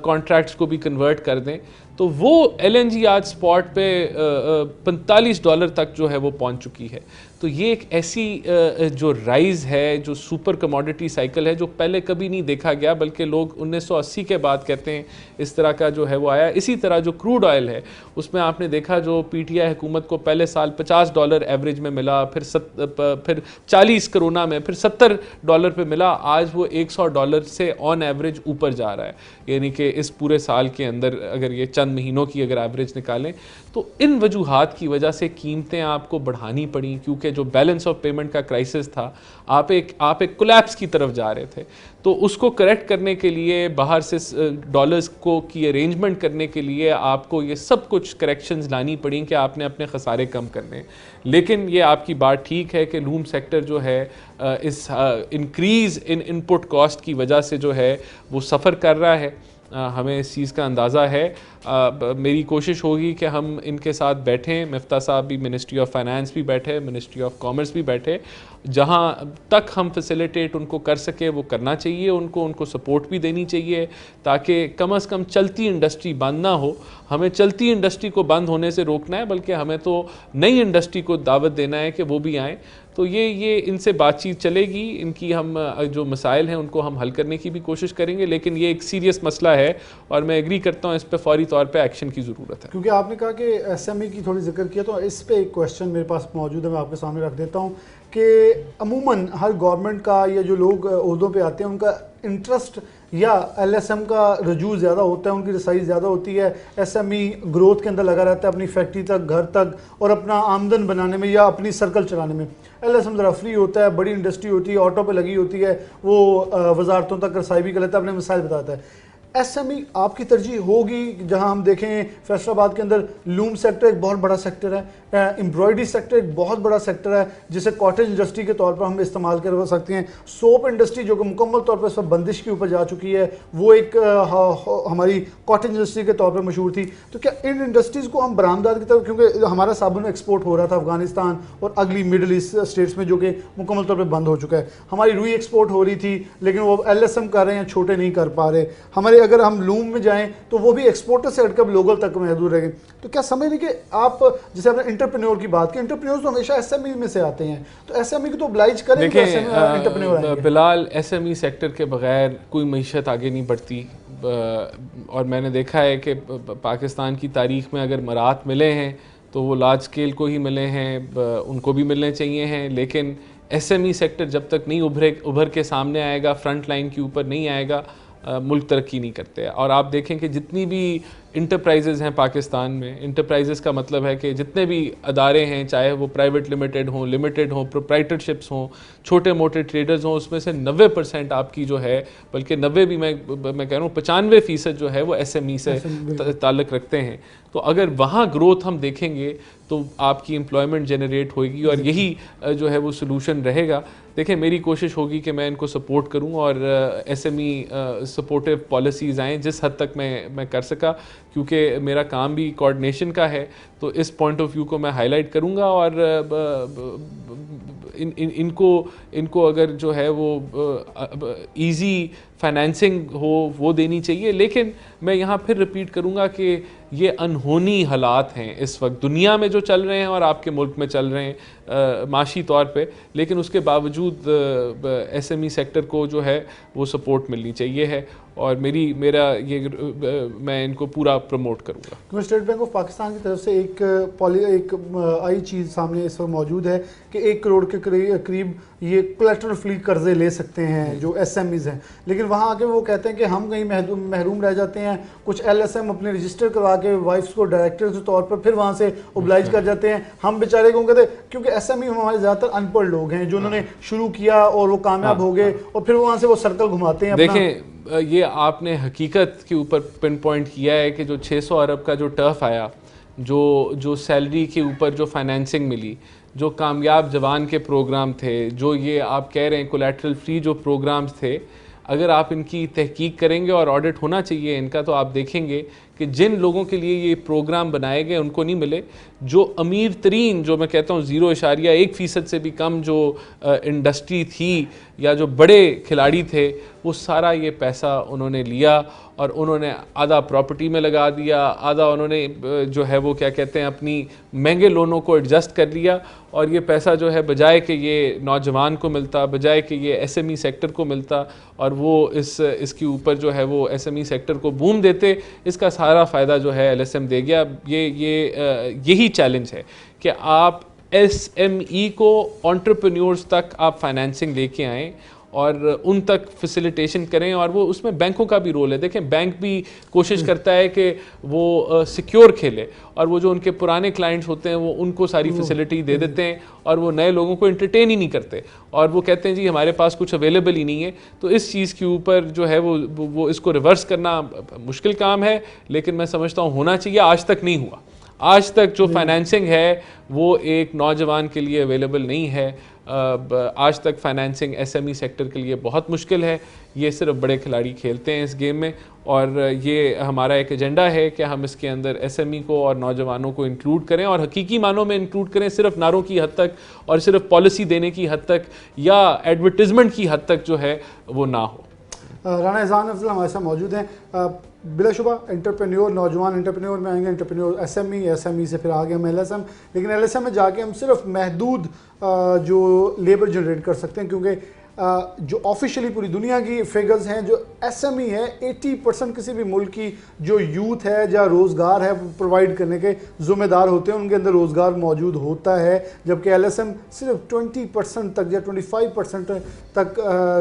कॉन्ट्रैक्ट्स को भी कन्वर्ट कर दें, तो वो LNG आज स्पॉट पे 45 डॉलर तक जो है वो पहुंच चुकी है। तो ये एक ऐसी जो राइज़ है, जो सुपर कमोडिटी साइकिल है, जो पहले कभी नहीं देखा गया, बल्कि लोग 1980 के बाद कहते हैं इस तरह का जो है वो आया। इसी तरह जो क्रूड ऑयल है उसमें आपने देखा जो PTI हुकूमत को पहले साल 50 डॉलर एवरेज में मिला, फिर 40 कोरोना में, फिर 70 डॉलर पे मिला, आज वो 100 डॉलर से ऑन एवरेज ऊपर जा रहा है। यानी कि इस पूरे साल के अंदर अगर ये चंद महीनों की अगर एवरेज निकालें तो इन वजूहात की वजह से कीमतें आपको बढ़ानी पड़ी, क्योंकि जो बैलेंस ऑफ पेमेंट का क्राइसिस था, आप एक कोलैप्स की तरफ जा रहे थे। तो उसको करेक्ट करने के लिए, बाहर से डॉलर्स को की अरेंजमेंट करने के लिए आपको ये सब कुछ करेक्शंस लानी पड़ी कि आपने अपने खसारे कम करने। लेकिन ये आपकी बात ठीक है कि लूम सेक्टर जो है इस इंक्रीज़ इन इनपुट कॉस्ट की वजह से जो है वो सफ़र कर रहा है। हमें इस चीज़ का अंदाज़ा है। मेरी कोशिश होगी कि हम इनके साथ बैठें, मिफ्ता साहब भी, मिनिस्ट्री ऑफ फाइनेंस भी बैठे, मिनिस्ट्री ऑफ कॉमर्स भी बैठे, जहाँ तक हम फैसिलिटेट उनको कर सके वो करना चाहिए, उनको सपोर्ट भी देनी चाहिए, ताकि कम से कम चलती इंडस्ट्री बंद ना हो। हमें चलती इंडस्ट्री को बंद होने से रोकना है, बल्कि हमें तो नई इंडस्ट्री को दावत देना है कि वो भी आएँ। तो ये इनसे बातचीत चलेगी, इनकी हम जो मसाइल हैं उनको हम हल करने की भी कोशिश करेंगे, लेकिन ये एक सीरियस मसला है और मैं एग्री करता हूँ इस पर फौरी तौर पे एक्शन की ज़रूरत है। क्योंकि आपने कहा कि SME की थोड़ी जिक्र किया, तो इस पे एक क्वेश्चन मेरे पास मौजूद है, मैं आपके सामने रख देता हूँ कि अमूमन हर गवर्नमेंट का या जो लोग ओहदों पे आते हैं उनका इंटरेस्ट या एलएसएम का रजू ज़्यादा होता है, उनकी रसाई ज़्यादा होती है, एसएमई ग्रोथ के अंदर लगा रहता है, अपनी फैक्ट्री तक, घर तक और अपना आमदन बनाने में या अपनी सर्कल चलाने में। एलएसएम ज़रा फ्री होता है, बड़ी इंडस्ट्री होती है, ऑटो पे लगी होती है, वो वजारतों तक रसाई भी कर लेता है, अपने मसाइल बताता है। एसएमई आपकी तरजीह होगी? जहां हम देखें फैसलाबाद के अंदर लूम सेक्टर एक बहुत बड़ा सेक्टर है, एम्ब्रॉयडरी सेक्टर एक बहुत बड़ा सेक्टर है जिसे कॉटेज इंडस्ट्री के तौर पर हम इस्तेमाल कर सकते हैं। सोप इंडस्ट्री जो कि मुकम्मल तौर पर इस पर बंदिश के ऊपर जा चुकी है, वो एक हमारी कॉटेज इंडस्ट्री के तौर पर मशहूर थी। तो क्या इन इंडस्ट्रीज़ को हम बरामदात की तरफ, क्योंकि हमारा साबुन एक्सपोर्ट हो रहा था अफगानिस्तान और अगली मिडल ईस्ट स्टेट्स में जो कि मुकम्मल तौर पर बंद हो चुका है, हमारी रुई एक्सपोर्ट हो रही थी लेकिन वो एलएसएम कर रहे हैं, छोटे नहीं कर पा रहे। हमारे अगर हम लूम में जाएं तो वो भी एक्सपोर्टर से हटकर लोकल तक महदूद रह गए। तो क्या समझ रहे कि आप, जैसे आपने इंटरप्रेन्योर की बात की, इंटरप्रेन्योर्स तो हमेशा एसएमई में से आते हैं, तो एसएमई को तो ऑब्लाइज करें कि इंटरप्रेन्योर आएंगे। बिलाल, एसएमई सेक्टर के बगैर कोई मईशत आगे नहीं बढ़ती। और मैंने देखा है कि पाकिस्तान की तारीख में अगर मराहत मिले हैं तो वो लार्ज स्केल को ही मिले हैं, उनको भी मिलने चाहिए हैं। लेकिन एसएमई सेक्टर जब तक नहीं उभर के सामने आएगा, फ्रंट लाइन के ऊपर नहीं आएगा, मुल्क तरक्की नहीं करते। और आप देखें कि जितनी भी इंटरप्राइजेज़ हैं पाकिस्तान में, इंटरप्राइजेज़ का मतलब है कि जितने भी अदारे हैं, चाहे वो प्राइवेट लिमिटेड हों, प्रोप्राइटरशिप्स हों, छोटे मोटे ट्रेडर्स हों, उसमें से 90% आपकी जो है, बल्कि 90 भी मैं कह रहा हूँ 95% जो है वो एसएमई से ताल्लुक़ रखते हैं। तो अगर वहाँ ग्रोथ हम देखेंगे तो आपकी एम्प्लॉयमेंट जनरेट होगी और यही जो है वो सोल्यूशन रहेगा। देखें, मेरी कोशिश होगी कि मैं इनको सपोर्ट करूं और एसएमई सपोर्टिव पॉलिसीज़ आएँ जिस हद तक मैं कर सका, क्योंकि मेरा काम भी कोऑर्डिनेशन का है। तो इस पॉइंट ऑफ व्यू को मैं हाईलाइट करूंगा और इनको अगर जो है वो इजी फाइनेंसिंग हो वो देनी चाहिए। लेकिन मैं यहाँ फिर रिपीट करूँगा कि ये अनहोनी हालात हैं इस वक्त दुनिया में जो चल रहे हैं और आपके मुल्क में चल रहे हैं माशी तौर पे, लेकिन उसके बावजूद एसएमई सेक्टर को जो है वो सपोर्ट मिलनी चाहिए है और मेरा ये मैं इनको पूरा प्रमोट करूँगा। क्योंकि स्टेट बैंक ऑफ पाकिस्तान की तरफ से एक आई चीज़ सामने इस वक्त मौजूद है कि 1 करोड़ के करीब ये कोलेटरल फ्री कर्जे ले सकते हैं जो एसएमईज़ हैं, लेकिन वहाँ आके वो कहते हैं कि हम कहीं महरूम रह जाते हैं। कुछ एलएसएम अपने रजिस्टर करवा के वाइफ्स को डायरेक्टर के तौर पर फिर वहाँ से ओब्लाइज कर जाते हैं। हम बेचारे को कहते, क्योंकि एसएमई हमारे ज़्यादातर अनपढ़ लोग हैं जो उन्होंने शुरू किया और वो कामयाब हो गए और फिर वहाँ से वो सर्कल घुमाते हैं। देखें, ये आपने हकीकत के ऊपर पिन पॉइंट किया है कि जो 600 अरब का जो टर्फ आया, जो सैलरी के ऊपर जो फाइनेंसिंग मिली, जो कामयाब जवान के प्रोग्राम थे, जो ये आप कह रहे हैं कोलैटरल फ्री जो प्रोग्राम्स थे, अगर आप इनकी तहकीक करेंगे और ऑडिट होना चाहिए इनका, तो आप देखेंगे कि जिन लोगों के लिए ये प्रोग्राम बनाए गए उनको नहीं मिले। जो अमीर तरीन, जो मैं कहता हूँ 0.1% से भी कम जो इंडस्ट्री थी या जो बड़े खिलाड़ी थे, वो सारा ये पैसा उन्होंने लिया और उन्होंने आधा प्रॉपर्टी में लगा दिया, आधा उन्होंने जो है वो क्या कहते हैं अपनी महंगे लोनों को एडजस्ट कर लिया और ये पैसा जो है बजाय कि ये नौजवान को मिलता, बजाय कि ये एसएमई सेक्टर को मिलता और वो इसके ऊपर जो है वो एसएमई सेक्टर को बूम देते, इसका सारा फ़ायदा जो है एलएसएम दे गया। यही चैलेंज है कि आप एसएमई को एंटरप्रेन्योर्स तक आप फाइनेंसिंग लेके आएँ और उन तक फैसिलिटेशन करें और वो उसमें बैंकों का भी रोल है। देखें, बैंक भी कोशिश करता है कि वो सिक्योर खेले और वो जो उनके पुराने क्लाइंट्स होते हैं वो उनको सारी फैसिलिटी दे देते हैं और वो नए लोगों को एंटरटेन ही नहीं करते और वो कहते हैं जी हमारे पास कुछ अवेलेबल ही नहीं है। तो इस चीज़ के ऊपर जो है वो इसको रिवर्स करना मुश्किल काम है, लेकिन मैं समझता हूँ होना चाहिए। आज तक नहीं हुआ। आज तक जो फाइनेंसिंग है वो एक नौजवान के लिए अवेलेबल नहीं है। आज तक फाइनेंसिंग एसएमई सेक्टर के लिए बहुत मुश्किल है। ये सिर्फ बड़े खिलाड़ी खेलते हैं इस गेम में और ये हमारा एक एजेंडा है कि हम इसके अंदर एसएमई को और नौजवानों को इंक्लूड करें और हकीकी मानों में इंक्लूड करें, सिर्फ नारों की हद तक और सिर्फ पॉलिसी देने की हद तक या एडवर्टिजमेंट की हद तक जो है वो ना हो। राना एहसान अफजल हमारे साथ मौजूद हैं। बिलाशुबा एंटरप्रेन्योर, नौजवान एंटरप्रेन्योर में आएंगे, एंटरप्रेन्योर एसएमई से फिर आगे हम एलएसएम, लेकिन एलएसएम में जाके हम सिर्फ महदूद जो लेबर जनरेट कर सकते हैं, क्योंकि जो ऑफिशियली पूरी दुनिया की फिगर्स हैं, जो एसएमई है 80% किसी भी मुल्क की जो यूथ है या रोज़गार है प्रोवाइड करने के ज़िम्मेदार होते हैं, उनके अंदर रोज़गार मौजूद होता है, जबकि एलएसएम सिर्फ 20% तक या 25% तक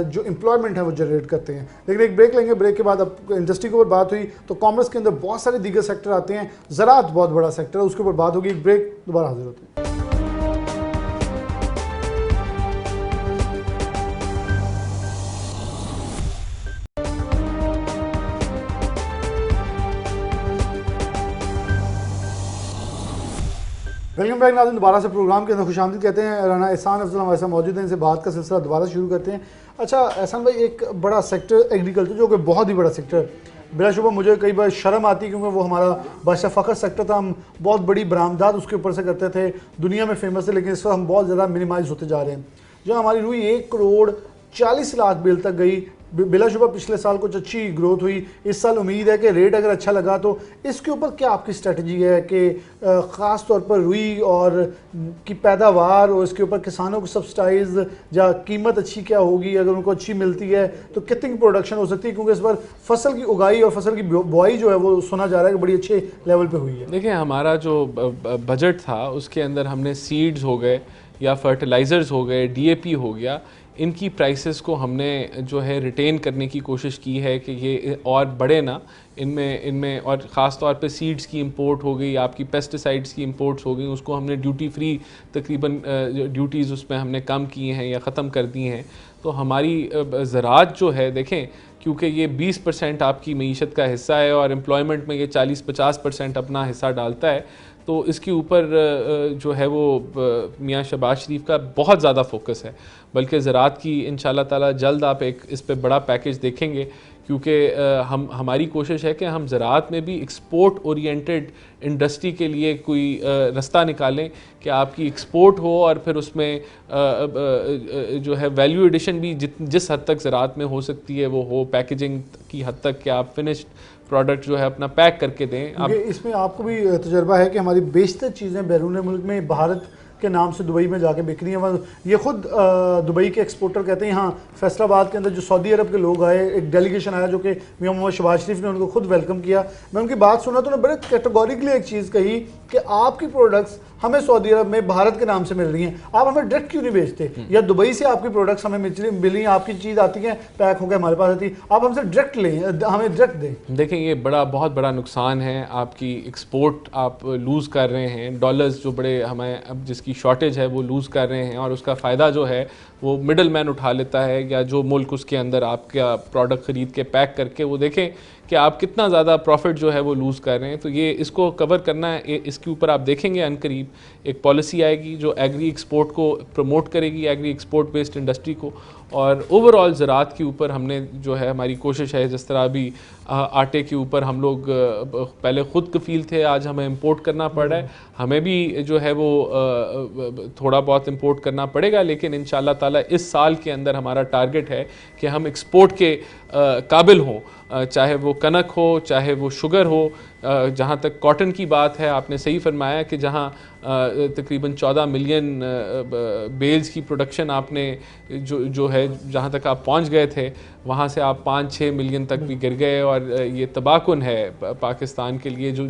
जो एम्प्लॉयमेंट है वो जनरेट करते हैं। लेकिन एक ब्रेक लेंगे, ब्रेक के बाद अब इंडस्ट्री के ऊपर बात हुई तो कॉमर्स के अंदर बहुत सारे दीगर सेक्टर आते हैं, ज़राअत बहुत बड़ा सेक्टर है, उसके ऊपर बात होगी। एक ब्रेक, दोबारा हाजिर होते हैं। वेलकम बैक नाज़रीन, दोबारा से प्रोग्राम के अंदर खुशामदीद कहते हैं। राना एहसान अफजल हमारे साथ मौजूद हैं, इनसे बात का सिलसिला दोबारा शुरू करते हैं। अच्छा एहसान भाई, एक बड़ा सेक्टर एग्रीकल्चर जो कि बहुत ही बड़ा सेक्टर है, बिलाशुबा मुझे कई बार शर्म आती है क्योंकि वो हमारा बादशाह फ़ख्र सेक्टर था, हम बहुत बड़ी बरामदात उसके ऊपर से करते थे, दुनिया में फेमस है, लेकिन इस वक्त हम बहुत ज़्यादा मिनिमाइज होते जा रहे हैं। जो हमारी रुई 1 करोड़ 40 लाख बिल तक गई, बिलाशुबा पिछले साल कुछ अच्छी ग्रोथ हुई, इस साल उम्मीद है कि रेट अगर अच्छा लगा तो इसके ऊपर क्या आपकी स्ट्रेटजी है कि ख़ास तौर पर रुई और की पैदावार और इसके ऊपर किसानों को सब्सिडाइज या कीमत अच्छी क्या होगी, अगर उनको अच्छी मिलती है तो कितनी प्रोडक्शन हो सकती है, क्योंकि इस बार फसल की उगाई और फसल की बुआई जो है वो सुना जा रहा है कि बड़ी अच्छे लेवल पर हुई है। देखिए, हमारा जो बजट था उसके अंदर हमने सीड्स हो गए या फर्टिलाइज़र्स हो गए, डीएपी हो गया, इनकी प्राइसेस को हमने जो है रिटेन करने की कोशिश की है कि ये और बढ़े ना इनमें और ख़ास तौर पे सीड्स की इंपोर्ट हो गई, आपकी पेस्टिसाइड्स की इंपोर्ट्स हो गई, उसको हमने ड्यूटी फ्री तकरीबन ड्यूटीज़ उसमें हमने कम की हैं या ख़त्म कर दी हैं। तो हमारी ज़राअत जो है, देखें, क्योंकि ये 20% आपकी मईशत का हिस्सा है और एम्प्लॉयमेंट में ये 40-50% अपना हिस्सा डालता है, तो इसके ऊपर जो है वो मियाँ शहबाज शरीफ का बहुत ज़्यादा फोकस है। बल्कि ज़राअत की इंशाल्लाह ताला जल्द आप एक इस पे बड़ा पैकेज देखेंगे, क्योंकि हमारी कोशिश है कि हम ज़राअत में भी एक्सपोर्ट ओरिएंटेड इंडस्ट्री के लिए कोई रास्ता निकालें कि आपकी एक्सपोर्ट हो और फिर उसमें जो है वैल्यू एडिशन भी जिस हद तक ज़राअत में हो सकती है वो हो, पैकेजिंग की हद तक कि आप फिनिश्ड प्रोडक्ट जो है अपना पैक करके दें। अब इसमें आपको भी तजुर्बा है कि हमारी बेशतर चीज़ें बैरून मुल्क में भारत के नाम से दुबई में जाके बिक रही हैं। ये खुद दुबई के एक्सपोर्टर कहते हैं, यहाँ फैसलाबाद के अंदर जो सऊदी अरब के लोग आए, एक डेलीगेशन आया जो कि मियां मोहम्मद शहबाज शरीफ ने उनको खुद वेलकम किया। मैं उनकी बात सुना तो उन्होंने बड़े कैटेगोरिकली एक चीज़ कही कि आपकी प्रोडक्ट्स हमें सऊदी अरब में भारत के नाम से मिल रही हैं, आप हमें डायरेक्ट क्यों नहीं बेचते, या दुबई से आपकी प्रोडक्ट्स हमें मिल रही हैं, आपकी चीज़ आती है पैक होकर हमारे पास आती है, आप हमसे डायरेक्ट लें, हमें डायरेक्ट दें। देखें, ये बहुत बड़ा नुकसान है, आपकी एक्सपोर्ट आप लूज़ कर रहे हैं, डॉलर्स जो बड़े हमें अब जिसकी शॉर्टेज है वो लूज़ कर रहे हैं, और उसका फ़ायदा जो है वो मिडल मैन उठा लेता है, या जो मुल्क उसके अंदर आपका प्रोडक्ट ख़रीद के पैक करके वो देखें कि आप कितना ज़्यादा प्रॉफिट जो है वो लूज़ कर रहे हैं। तो ये इसको कवर करना है, इसके ऊपर आप देखेंगे अनकरीब एक पॉलिसी आएगी जो एग्री एक्सपोर्ट को प्रमोट करेगी, एग्री एक्सपोर्ट बेस्ड इंडस्ट्री को, और ओवरऑल ज़राअत के ऊपर हमने जो है हमारी कोशिश है, जिस तरह अभी आटे के ऊपर हम लोग पहले ख़ुद कफ़ील थे, आज हमें इंपोर्ट करना पड़ रहा है, हमें भी जो है वो थोड़ा बहुत इंपोर्ट करना पड़ेगा, लेकिन इंशाल्लाह ताला इस साल के अंदर हमारा टारगेट है कि हम एक्सपोर्ट के काबिल हों, चाहे वो कनक हो, चाहे वो शुगर हो। जहाँ तक कॉटन की बात है, आपने सही फरमाया कि जहाँ तकरीबन 14 मिलियन बेल्स की प्रोडक्शन आपने जो है जहाँ तक आप पहुँच गए थे, वहाँ से आप 5-6 मिलियन तक भी गिर गए, और ये तबाहकुन है पाकिस्तान के लिए, जो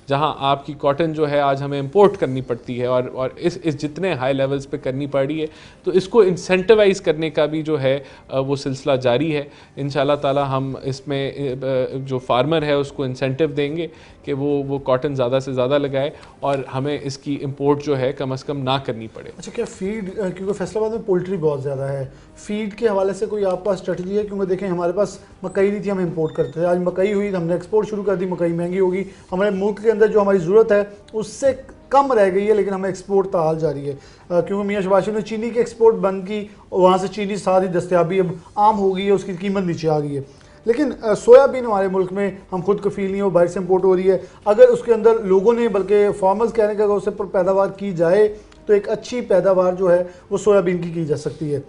जहाँ आपकी कॉटन जो है आज हमें इंपोर्ट करनी पड़ती है, और इस जितने हाई लेवल्स पे करनी पड़ रही है, तो इसको इंसेंटिवाइज़ करने का भी जो है वो सिलसिला जारी है। इंशाल्लाह ताला हम इसमें जो फार्मर है उसको इंसेंटिव देंगे कि वो कॉटन ज़्यादा से ज़्यादा लगाए और हमें इसकी इंपोर्ट जो है कम से कम ना करनी पड़े। अच्छा, क्या फीड, क्योंकि फैसलाबाद में पोल्ट्री बहुत ज़्यादा है, फीड के हवाले से कोई आपके पास स्ट्रेटजी है? क्योंकि देखें, हमारे पास मकई नहीं थी, हम इंपोर्ट करते थे, आज मकई हुई तो हमने एक्सपोर्ट शुरू कर दी, मकई महंगी होगी, हमारे मुल्क के अंदर जो हमारी ज़रूरत है उससे कम रह गई है, लेकिन हमें एक्सपोर्ट ताल जारी है, क्योंकि मियाँ शहबाज शरीफ ने चीनी की एक्सपोर्ट बंद की, वहाँ से चीनी साथ ही दस्तयाबी अब आम हो गई है, उसकी कीमत नीचे आ गई है। लेकिन सोयाबीन हमारे मुल्क में हम खुद कफ़ील नहीं हो, बाहर से इंपोर्ट हो रही है। अगर उसके अंदर लोगों ने, बल्कि फार्मर्स कहने का, अगर उससे पर पैदावार की जाए तो एक अच्छी पैदावार जो है वो सोयाबीन की जा सकती है।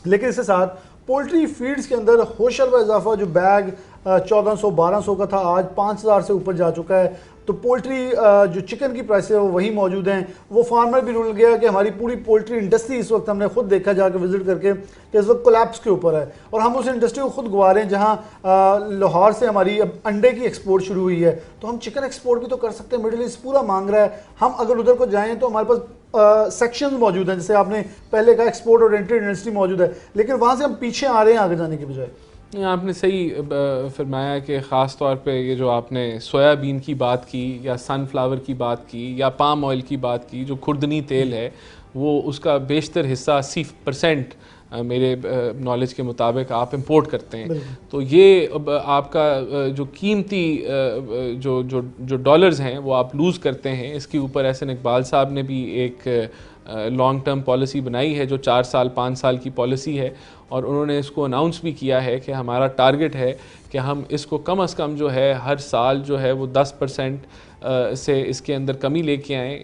लेकिन इसके साथ पोल्ट्री फीड्स के अंदर होशरबा इजाफा, जो बैग 1400-1200 का था आज 5000 से ऊपर जा चुका है। तो पोल्ट्री जो चिकन की प्राइस है वो वही मौजूद हैं। वो फार्मर भी ढूंढ गया कि हमारी पूरी पोल्ट्री इंडस्ट्री इस वक्त, हमने खुद देखा जाकर विजिट करके, कि इस वक्त कोलैप्स के ऊपर है और हम उस इंडस्ट्री को खुद गवा रहे हैं जहां लाहौर से हमारी अब अंडे की एक्सपोर्ट शुरू हुई है। तो हम चिकन एक्सपोर्ट भी तो कर सकते हैं, मिडिल ईस्ट पूरा मांग रहा है। हम अगर उधर को जाएँ तो हमारे पास सेक्शंस मौजूद हैं, जैसे आपने पहले कहा एक्सपोर्ट ओरिएंटेड इंडस्ट्री मौजूद है, लेकिन वहाँ से हम पीछे आ रहे हैं आगे जाने के बजाय। आपने सही फरमाया कि ख़ास तौर पे ये जो आपने सोयाबीन की बात की या सनफ्लावर की बात की या पाम ऑयल की बात की, जो खुर्दनी तेल है वो उसका बेशतर हिस्सा 80% मेरे नॉलेज के मुताबिक आप इंपोर्ट करते हैं। तो ये आपका जो कीमती जो डॉलर्स हैं वो आप लूज़ करते हैं। इसके ऊपर एहसन इकबाल साहब ने भी एक लॉन्ग टर्म पॉलिसी बनाई है जो 4 साल 5 साल की पॉलिसी है, और उन्होंने इसको अनाउंस भी किया है कि हमारा टारगेट है कि हम इसको कम से कम जो है हर साल जो है वो 10% से इसके अंदर कमी लेके आएँ,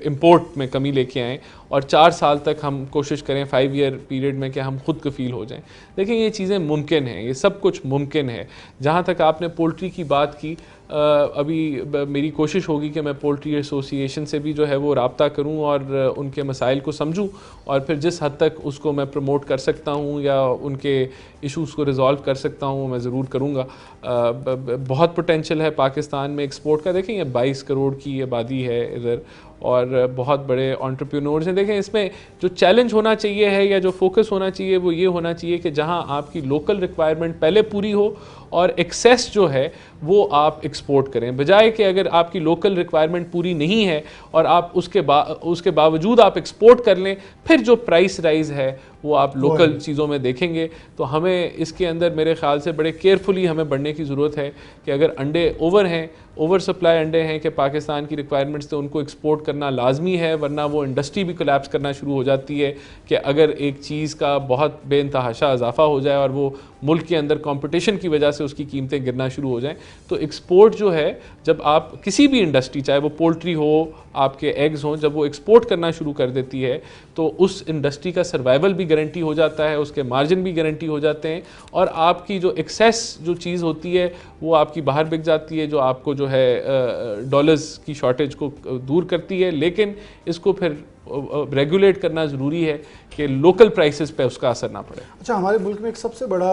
इंपोर्ट में कमी लेके आएँ, और 4 साल तक हम कोशिश करें 5 ईयर पीरियड में कि हम खुद कफ़ील हो जाएं। देखिए ये चीज़ें मुमकिन हैं, ये सब कुछ मुमकिन है। जहाँ तक आपने पोल्ट्री की बात की, अभी मेरी कोशिश होगी कि मैं पोल्ट्री एसोसिएशन से भी जो है वो रब्ता करूं और उनके मसाइल को समझूं, और फिर जिस हद तक उसको मैं प्रमोट कर सकता हूं या उनके इश्यूज़ को रिज़ॉल्व कर सकता हूं मैं ज़रूर करूंगा। बहुत पोटेंशियल है पाकिस्तान में एक्सपोर्ट का। देखें ये 22 करोड़ की आबादी है इधर, और बहुत बड़े एंटरप्रेन्योर्स हैं। देखें इसमें जो चैलेंज होना चाहिए है या जो फोकस होना चाहिए वो ये होना चाहिए कि जहां आपकी लोकल रिक्वायरमेंट पहले पूरी हो और एक्सेस जो है वो आप एक्सपोर्ट करें, बजाय कि अगर आपकी लोकल रिक्वायरमेंट पूरी नहीं है और आप उसके बावजूद आप एक्सपोर्ट कर लें, फिर जो प्राइस राइज है वो आप लोकल चीज़ों में देखेंगे। तो हमें इसके अंदर मेरे ख्याल से बड़े केयरफुली हमें बढ़ने की ज़रूरत है कि अगर अंडे ओवर हैं, ओवर सप्लाई अंडे हैं कि पाकिस्तान की रिक्वायरमेंट्स से उनको एक्सपोर्ट करना लाजमी है, वरना वो इंडस्ट्री भी कोलैप्स करना शुरू हो जाती है कि अगर एक चीज़ का बहुत बेइंतहाशा इजाफा हो जाए और वो मुल्क के अंदर कंपटीशन की वजह से उसकी कीमतें गिरना शुरू हो जाएं। तो एक्सपोर्ट जो है, जब आप किसी भी इंडस्ट्री, चाहे वो पोल्ट्री हो, आपके एग्स हों, जब वो एक्सपोर्ट करना शुरू कर देती है तो उस इंडस्ट्री का सर्वाइवल भी गारंटी हो जाता है, उसके मार्जिन भी गारंटी हो जाते हैं, और आपकी जो एक्सेस जो चीज़ होती है वो आपकी बाहर बिक जाती है, जो आपको जो है डॉलर्स की शॉर्टेज को दूर करती है। लेकिन इसको फिर रेगुलेट करना ज़रूरी है कि लोकल प्राइसेस पे उसका असर ना पड़े। अच्छा, हमारे मुल्क में एक सबसे बड़ा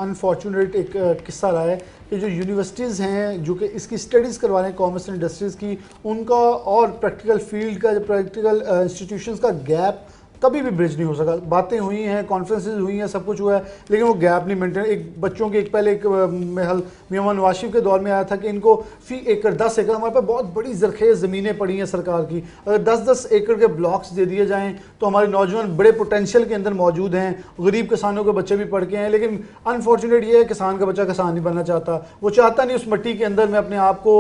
अनफॉर्चुनेट एक किस्सा रहा है कि जो यूनिवर्सिटीज़ हैं जो कि इसकी स्टडीज़ करवा रहे हैं कॉमर्स इंडस्ट्रीज़ की, उनका और प्रैक्टिकल फील्ड का, जो प्रैक्टिकल इंस्टीट्यूशंस का गैप कभी भी ब्रिज नहीं हो सका। बातें हुई हैं, कॉन्फ्रेंसेज हुई हैं, सब कुछ हुआ है, लेकिन वो गैप नहीं मेंटेन। एक बच्चों के पहले एक मियां नवाज शरीफ के दौर में आया था कि इनको फी एकड़ 10 एकड़, हमारे पास बहुत बड़ी ज़रखेज़ ज़मीनें पड़ी हैं सरकार की, अगर 10-10 एकड़ के ब्लॉक्स दे दिए जाएँ तो हमारे नौजवान बड़े पोटेंशियल के अंदर मौजूद हैं। गरीब किसानों के बच्चे भी पढ़ के हैं, लेकिन अनफॉर्चुनेट ये है किसान का बच्चा किसान नहीं बनना चाहता। वो चाहता नहीं उस मिट्टी के अंदर मैं अपने आप को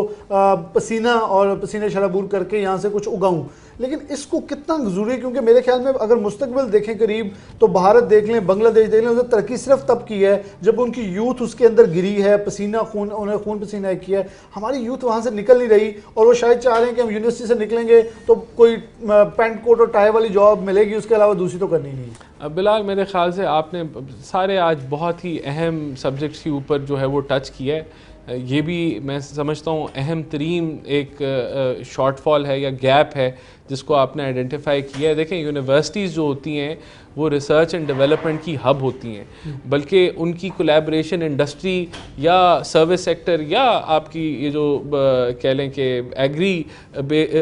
पसीना और पसीने शराबूर करके यहाँ से कुछ उगाऊँ। लेकिन इसको कितना ज़रूरी है, क्योंकि मेरे ख्याल में अगर मुस्तकबिल देखें करीब, तो भारत देख लें, बांग्लादेश देख लें, उन्होंने तरक्की सिर्फ तब की है जब उनकी यूथ उसके अंदर गिरी है, पसीना खून, उन्हें खून पसीना किया है। हमारी यूथ वहाँ से निकल नहीं रही, और वो शायद चाह रहे हैं कि हम यूनिवर्सिटी से निकलेंगे तो कोई पैंट कोट और टाई वाली जॉब मिलेगी, उसके अलावा दूसरी तो करनी नहीं है। बिलाल, मेरे ख्याल से आपने सारे आज बहुत ही अहम सब्जेक्ट्स के ऊपर जो है वो टच किया है। ये भी मैं समझता हूँ अहम तरीन एक शॉर्टफॉल है या गैप है जिसको आपने आइडेंटिफाई किया है। देखें यूनिवर्सिटीज़ जो होती हैं वो रिसर्च एंड डेवलपमेंट की हब होती हैं, बल्कि उनकी कोलैबोरेशन इंडस्ट्री या सर्विस सेक्टर या आपकी ये जो कह लें कि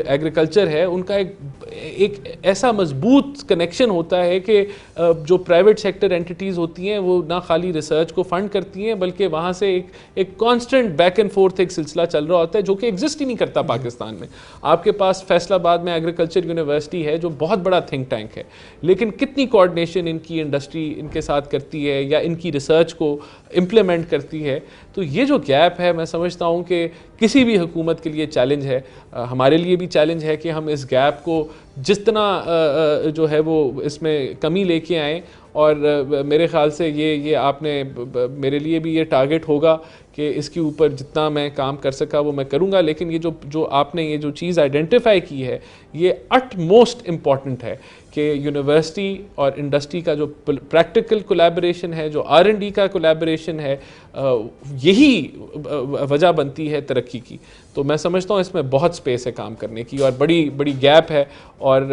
एग्रीकल्चर है, उनका एक ऐसा मजबूत कनेक्शन होता है कि जो प्राइवेट सेक्टर एंटिटीज़ होती हैं वो ना खाली रिसर्च को फंड करती हैं, बल्कि वहाँ से एक कांस्टेंट बैक एंड फोर्थ एक सिलसिला चल रहा होता है जो कि एग्जिस्ट ही नहीं करता पाकिस्तान में। आपके पास फैसलाबाद में एग्रीकल्चर यूनिवर्सिटी है जो बहुत बड़ा थिंक टैंक है, लेकिन कितनी कोऑर्डिनेशन इनकी इंडस्ट्री इनके साथ करती है या इनकी रिसर्च को इम्प्लीमेंट करती है। तो ये जो गैप है, मैं समझता हूँ कि किसी भी हुकूमत के लिए चैलेंज है, हमारे लिए भी चैलेंज है कि हम इस गैप को जितना जो है वो इसमें कमी लेके आएँ। और मेरे ख़्याल से ये आपने मेरे लिए भी ये टारगेट होगा कि इसके ऊपर जितना मैं काम कर सका वो मैं करूँगा। लेकिन ये जो आपने ये जो चीज़ आइडेंटिफाई की है ये अट मोस्ट इम्पॉर्टेंट है कि कि यूनिवर्सिटी और इंडस्ट्री का जो प्रैक्टिकल कोलैबोरेशन है, जो R&D का कोलैबोरेशन है, यही वजह बनती है तरक्की की। तो मैं समझता हूँ इसमें बहुत स्पेस है काम करने की और बड़ी बड़ी गैप है। और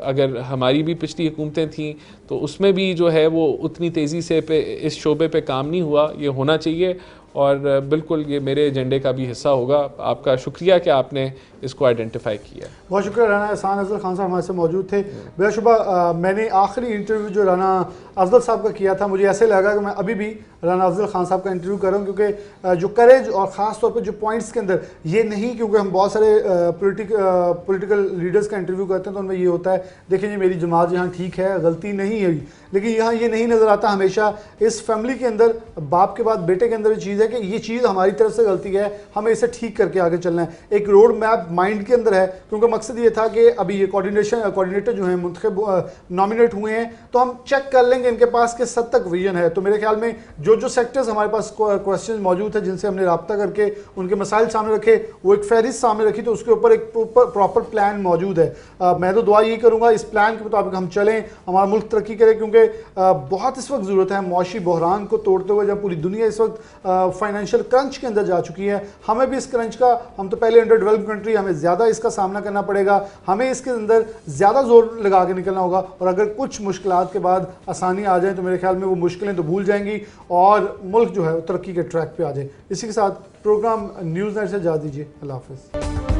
अगर हमारी भी पिछली हुकूमतें थीं तो उसमें भी जो है वो उतनी तेज़ी से इस शोबे पे काम नहीं हुआ, ये होना चाहिए। और बिल्कुल ये मेरे एजेंडे का भी हिस्सा होगा। आपका शुक्रिया कि आपने इसको आइडेंटिफाई किया। बहुत शुक्रिया। राना एहसान अफजल खान साहब हमारे साथ मौजूद थे। बेशुबा मैंने आखिरी इंटरव्यू जो राना अफजल साहब का किया था, मुझे ऐसे लगा कि मैं अभी भी राना अफजल खान साहब का इंटरव्यू कर रहा हूँ, क्योंकि जो करेज और ख़ास तौर पर जो पॉइंट्स के अंदर, ये नहीं क्योंकि हम बहुत सारे पॉलिटिकल लीडर्स का इंटरव्यू करते हैं तो उनमें ये होता है देखिए जी मेरी जमात यहाँ ठीक है, गलती नहीं है, लेकिन यहाँ ये नहीं नज़र आता हमेशा इस फैमिली के अंदर बाप के बाद बेटे के अंदर ये चीज़ है कि ये चीज़ हमारी तरफ से गलती है, हमें इसे ठीक करके आगे चलना है। एक रोड मैप माइंड के अंदर है, क्योंकि मकसद ये था कि अभी ये कोऑर्डिनेटर जो हैं मुंतखब नॉमिनेट हुए हैं तो हम चेक कर लेंगे इनके पास किस हद तक विजन है। तो मेरे ख्याल में जो सेक्टर्स हमारे पास क्वेश्चन मौजूद है जिनसे हमने रब्ता करके उनके मसाइल सामने रखे, वो एक फहरिस्त सामने रखी, तो उसके ऊपर एक प्रॉपर प्लान मौजूद है। मैं तो दुआ यही करूँगा इस प्लान के मुताबिक हम चलें, हमारा मुल्क तरक्की करे, क्योंकि बहुत इस वक्त ज़रूरत है मौशी बहरान को तोड़ते हुए, जब पूरी दुनिया इस वक्त फाइनेंशियल क्रंच के अंदर जा चुकी है, हमें भी इस क्रंच का, हम तो पहले अंडर डेवलप्ड कंट्री, हमें ज़्यादा इसका सामना करना पड़ेगा, हमें इसके अंदर ज़्यादा जोर लगा के निकलना होगा। और अगर कुछ मुश्किलात के बाद आसानी आ जाए तो मेरे ख्याल में वो मुश्किलें तो भूल जाएंगी और मुल्क जो है वो तरक्की के ट्रैक पे आ जाए। इसी के साथ प्रोग्राम न्यूज़ नेट से जा दीजिए। अल्लाह हाफ़िज़।